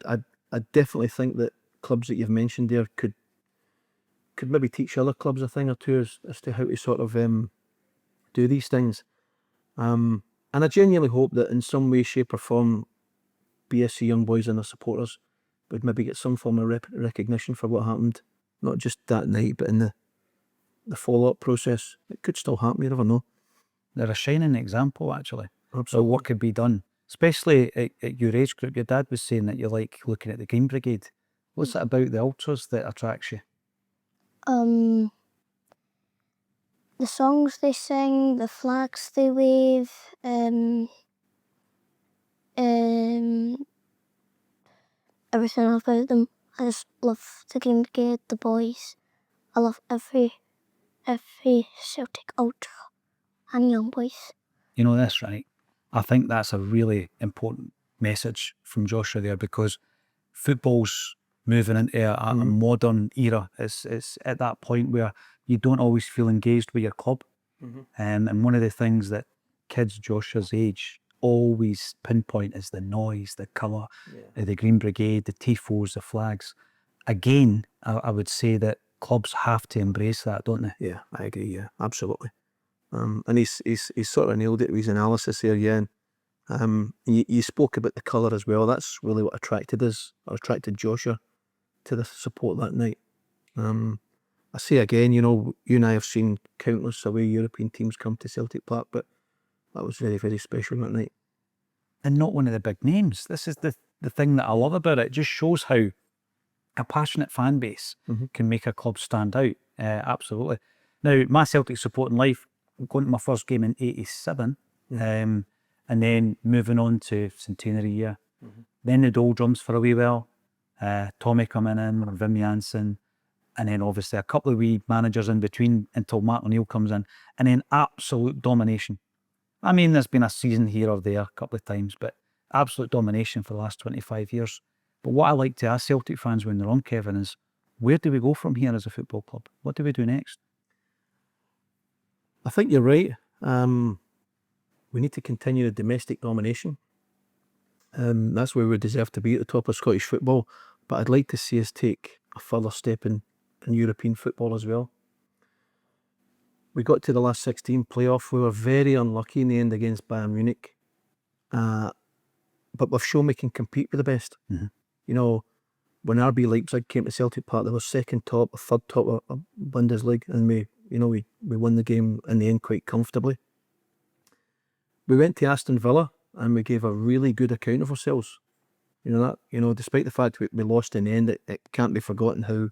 [SPEAKER 3] I definitely think that clubs that you've mentioned there could maybe teach other clubs a thing or two as to how to sort of do these things. And I genuinely hope that in some way, shape or form, BSC Young Boys and their supporters would maybe get some form of recognition for what happened, not just that night, but in the follow-up process. It could still happen, you never know.
[SPEAKER 1] They're a shining example, actually,
[SPEAKER 3] Absolutely.
[SPEAKER 1] of what could be done, especially at your age group. Your dad was saying that you like looking at the Green Brigade. What's it about the ultras that attracts you?
[SPEAKER 2] The songs they sing, the flags they wave, everything about them. I just love the Green Brigade, the boys. I love every Celtic ultra and Young Boys.
[SPEAKER 1] You know this, right? I think that's a really important message from Joshua there, because football's moving into a modern era. It's at that point where you don't always feel engaged with your club. And one of the things that kids Joshua's age always pinpoint is the noise, the colour, the Green Brigade, the tifos, the flags. Again, I would say that clubs have to embrace that, don't they?
[SPEAKER 3] Yeah, I agree. Yeah, absolutely. And he's sort of nailed it with his analysis there. Yeah. You spoke about the colour as well. That's really what attracted us, or attracted Joshua to the support that night. I say again, you know, you and I have seen countless away European teams come to Celtic Park, but that was very, very special that night.
[SPEAKER 1] And not one of the big names. This is the thing that I love about it. It just shows how a passionate fan base can make a club stand out. Absolutely. Now, my Celtic supporting life, going to my first game in '87, and then moving on to centenary year. Then the doldrums for a wee while. Tommy coming in, Wim Jansen, and then obviously a couple of wee managers in between until Mark O'Neill comes in, and then absolute domination. I mean, there's been a season here or there a couple of times, but absolute domination for the last 25 years. But what I like to ask Celtic fans when they're on, Kevin, is where do we go from here as a football club? What do we do next?
[SPEAKER 3] I think you're right. We need to continue the domestic domination. That's where we deserve to be, at the top of Scottish football. But I'd like to see us take a further step in European football as well. We got to the last 16 playoff. We were very unlucky in the end against Bayern Munich. But we've shown we can compete with the best. You know, when RB Leipzig came to Celtic Park, they were second top or third top of Bundesliga, and we won the game in the end quite comfortably. We went to Aston Villa and we gave a really good account of ourselves. Despite the fact we lost in the end, it can't be forgotten how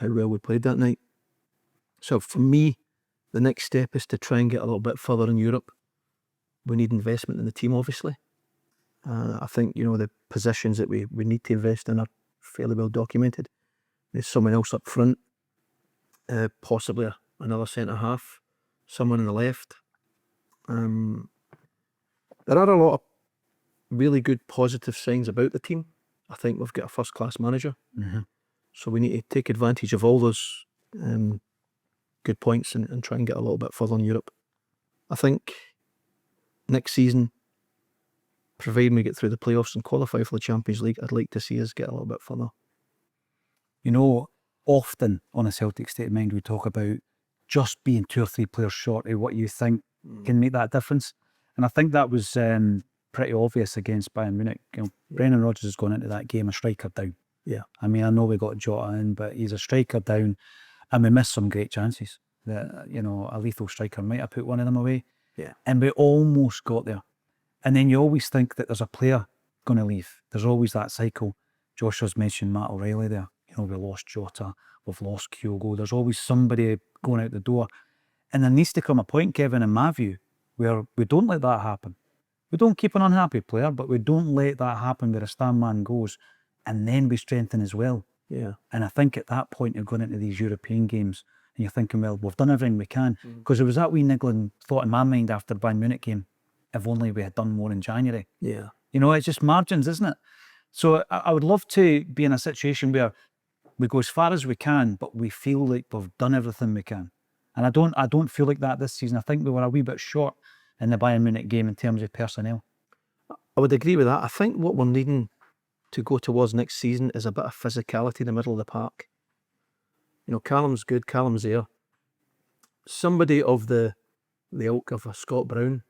[SPEAKER 3] well we played that night. So for me, the next step is to try and get a little bit further in Europe. We need investment in the team, obviously. I think, the positions that we need to invest in are fairly well documented. There's someone else up front, possibly another centre-half, someone on the left. There are a lot of really good positive signs about the team. I think we've got a first-class manager. So we need to take advantage of all those good points and try and get a little bit further in Europe. I think next season, providing we get through the playoffs and qualify for the Champions League, I'd like to see us get a little bit further.
[SPEAKER 1] Often on a Celtic State of Mind, we talk about just being 2 or 3 players short of what you think can make that difference. And I think that was pretty obvious against Bayern Munich. Brendan Rodgers has gone into that game a striker down.
[SPEAKER 3] Yeah.
[SPEAKER 1] I mean, I know we got Jota in, but he's a striker down, and we missed some great chances. That a lethal striker might have put one of them away.
[SPEAKER 3] Yeah.
[SPEAKER 1] And we almost got there. And then you always think that there's a player going to leave. There's always that cycle. Joshua's mentioned Matt O'Reilly there. We lost Jota, we've lost Kyogo. There's always somebody going out the door. And there needs to come a point, Kevin, in my view, where we don't let that happen. We don't keep an unhappy player, but we don't let that happen where a stand man goes, and then we strengthen as well.
[SPEAKER 3] Yeah.
[SPEAKER 1] And I think at that point you're going into these European games and you're thinking, well, we've done everything we can. Because there was that wee niggling thought in my mind after the Bayern Munich game, if only we had done more in January.
[SPEAKER 3] Yeah.
[SPEAKER 1] It's just margins, isn't it? So I would love to be in a situation where we go as far as we can, but we feel like we've done everything we can. And I don't feel like that this season. I think we were a wee bit short in the Bayern Munich game in terms of personnel.
[SPEAKER 3] I would agree with that. I think what we're needing to go towards next season is a bit of physicality in the middle of the park. Callum's good, Callum's there. Somebody of the ilk of a Scott Brown,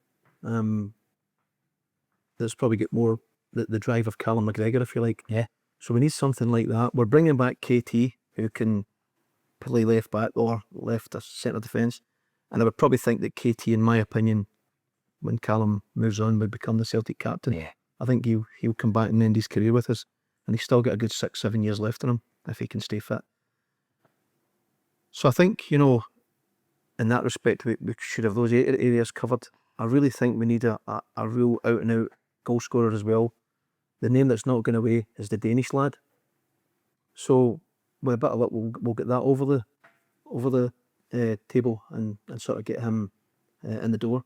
[SPEAKER 3] that's probably got more the drive of Callum McGregor, if you like.
[SPEAKER 1] Yeah.
[SPEAKER 3] So we need something like that. We're bringing back KT, who can play left back or left centre defence. And I would probably think that KT, in my opinion, when Callum moves on, would become the Celtic captain.
[SPEAKER 1] Yeah.
[SPEAKER 3] I think he'll come back and end his career with us. And he's still got a good 6-7 years left in him, if he can stay fit. So I think, in that respect, we should have those areas covered. I really think we need a real out-and-out goal scorer as well. The name that's not going away is the Danish lad. So with a bit of luck, we'll get that over the table and sort of get him in the door.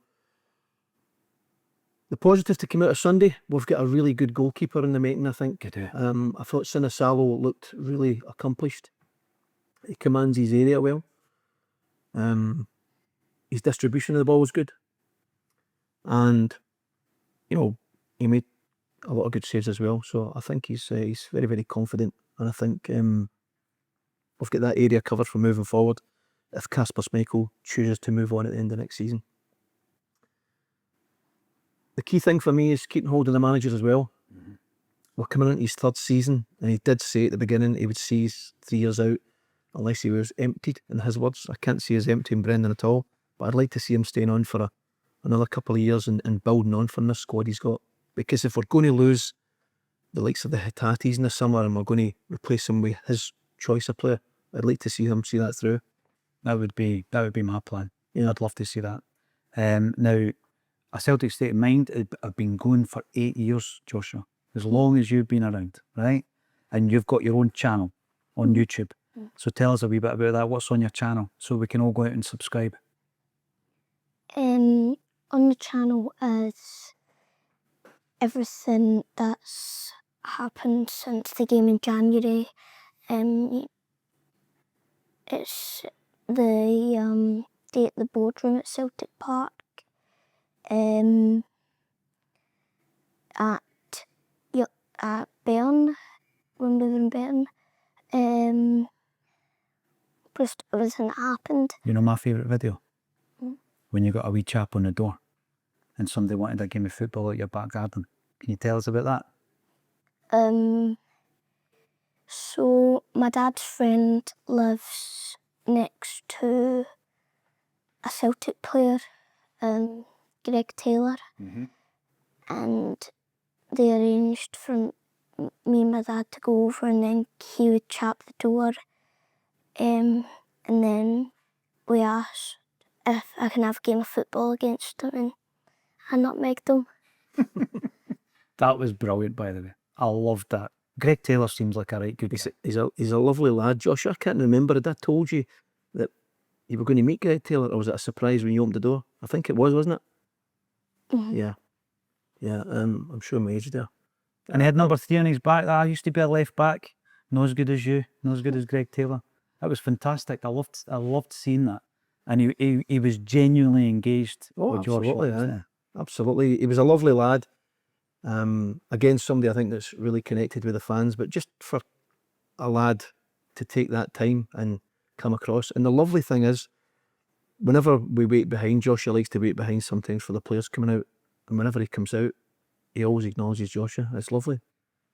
[SPEAKER 3] The positives to come out of Sunday, we've got a really good goalkeeper in the making, I think. I thought Sinisalo looked really accomplished. He commands his area well. His distribution of the ball was good. And, you know, he made a lot of good saves as well. So I think he's very, very confident. And I think we've got that area covered for moving forward if Kasper Schmeichel chooses to move on at the end of next season. The key thing for me is keeping hold of the managers as well. We're coming into his third season, and he did say at the beginning he would see his 3 years out unless he was emptied, in his words. I can't see us emptying Brendan at all, but I'd like to see him staying on for another couple of years and building on from this squad he's got. Because if we're going to lose the likes of the Hitatis in the summer and we're going to replace him with his choice of player, I'd like to see him see that through.
[SPEAKER 1] That would be my plan.
[SPEAKER 3] Yeah.
[SPEAKER 1] I'd love to see that. Now, a Celtic State of Mind have been going for 8 years, Joshua, as long as you've been around, right? And you've got your own channel on YouTube. So tell us a wee bit about that. What's on your channel so we can all go out and subscribe?
[SPEAKER 2] On the channel is everything that's happened since the game in January. It's the day at the boardroom at Celtic Park. At Bern, when we were in Bern. Just everything that happened.
[SPEAKER 1] You know my favourite video? When you got a wee chap on the door and somebody wanted a game of football at your back garden. Can you tell us about that?
[SPEAKER 2] So my dad's friend lives next to a Celtic player, Greg Taylor, and they arranged for me and my dad to go over, and then he would chap the door, and then we asked if I can have a game of football against him, and I nutmegged him.
[SPEAKER 1] That was brilliant, by the way. I loved that. Greg Taylor seems like a right good guy.
[SPEAKER 3] He's a lovely lad. Josh, I can't remember, had I told you that you were going to meet Greg Taylor, or was it a surprise when you opened the door? I think it was, wasn't it? Yeah. I'm sure my age there.
[SPEAKER 1] And he had number 3 on his back. I used to be a left back. Not as good as you. Not as good as Greg Taylor. That was fantastic. I loved seeing that. And he was genuinely engaged with Josh.
[SPEAKER 3] Absolutely, absolutely. He was a lovely lad. Again, somebody I think that's really connected with the fans, but just for a lad to take that time and come across. And the lovely thing is, whenever we wait behind, Joshua likes to wait behind sometimes for the players coming out. And whenever he comes out, he always acknowledges Joshua. It's lovely.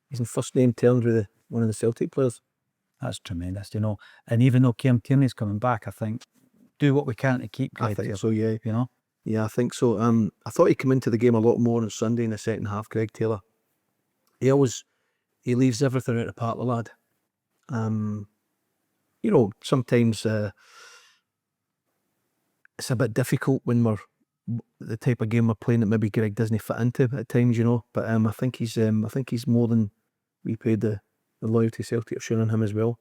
[SPEAKER 3] He's in first name terms with one of the Celtic players.
[SPEAKER 1] That's tremendous, you know. And even though Kieran Tierney's coming back, I think, do what we can to keep Greg Taylor,
[SPEAKER 3] so, yeah.
[SPEAKER 1] You know?
[SPEAKER 3] Yeah, I think so. I thought he'd come into the game a lot more on Sunday in the second half, Greg Taylor. He leaves everything out of the park, the lad. You know, sometimes it's a bit difficult when we're the type of game we're playing that maybe Greg doesn't fit into at times, you know. But I think he's more than we paid the loyalty Celtic have shown on him as well.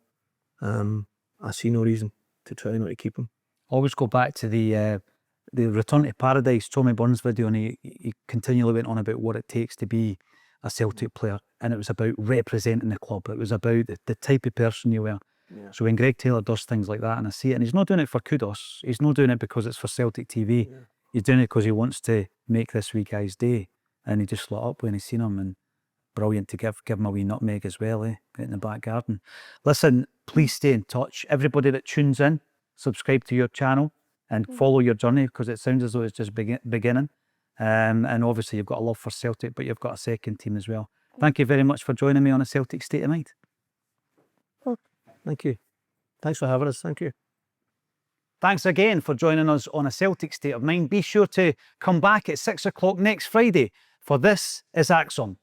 [SPEAKER 3] I see no reason to try not to keep him.
[SPEAKER 1] Always go back to the Return to Paradise, Tommy Burns video, and he continually went on about what it takes to be a Celtic player, and it was about representing the club. It was about the type of person you were. Yeah. So when Greg Taylor does things like that, and I see it, and he's not doing it for kudos, he's not doing it because it's for Celtic TV, he's doing it because he wants to make this wee guy's day, and he just lit up when he seen him, and brilliant to give him a wee nutmeg as well, out in the back garden. Listen, please stay in touch. Everybody that tunes in, subscribe to your channel and follow your journey, because it sounds as though it's just beginning. And obviously you've got a love for Celtic, but you've got a second team as well. Thank you very much for joining me on A Celtic State of Mind.
[SPEAKER 3] Thank you. Thanks for having us. Thank you.
[SPEAKER 1] Thanks again for joining us on A Celtic State of Mind. Be sure to come back at 6 o'clock next Friday, for this is Acsom.